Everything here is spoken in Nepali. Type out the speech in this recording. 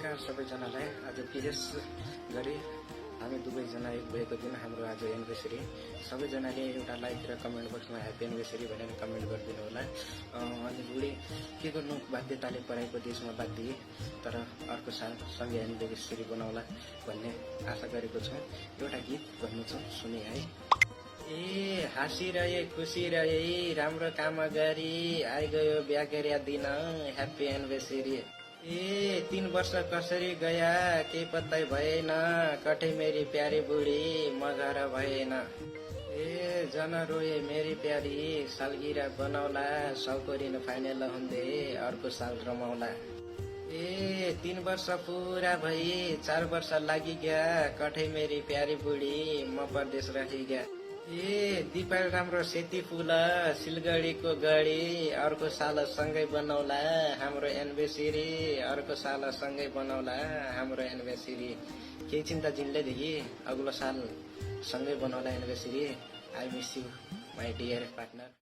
नमस्कार सबैजनालाई। आज विशेष गरी हामी दुवैजना एक भएको दिन हाम्रो आज एनिभर्सरी। सबैजनाले एउटा लाइक र कमेन्ट बक्समा ह्याप्पी एनिभर्सरी भनेर कमेन्ट गरिदिनु होला। अनि बुढी के गर्नु, बाध्यताले पढाइको देशमा बाध्य, तर अर्को साल सँगै एनिभर्सरी बनाउला भन्ने आशा गरेको छौँ। एउटा गीत भन्नु छ, सुने है। ए हाँसिरहे खुसी रहे राम्रो काम गरी आइगयो बिहा गरे दिन ह्याप्पी एनिभर्सरी। ए 3 वर्ष कसरी गया केही पत्तै भएन, कठै मेरी प्यारी बुढी म घर भएन। ए जन रोए मेरी प्यारी सालगिरह बनाउला, सौकोरिन फाइनल हुँदै अर्को साल रमाउला। ए 3 वर्ष पुरा भई 4 वर्ष लागि गया, कठै मेरी प्यारी बुढी म परदेश रहि गया। ए दिपाल राम्रो सेती फुल सिलगढीको गढी अर्को साल सँगै बनाउला हाम्रो एनिभर्सरी, अर्को साल सँगै बनाउला हाम्रो एनिभर्सरी। केही चिन्ता जिल्लेदेखि अग्लो साल सँगै बनाउला anniversary. I miss you my dear partner.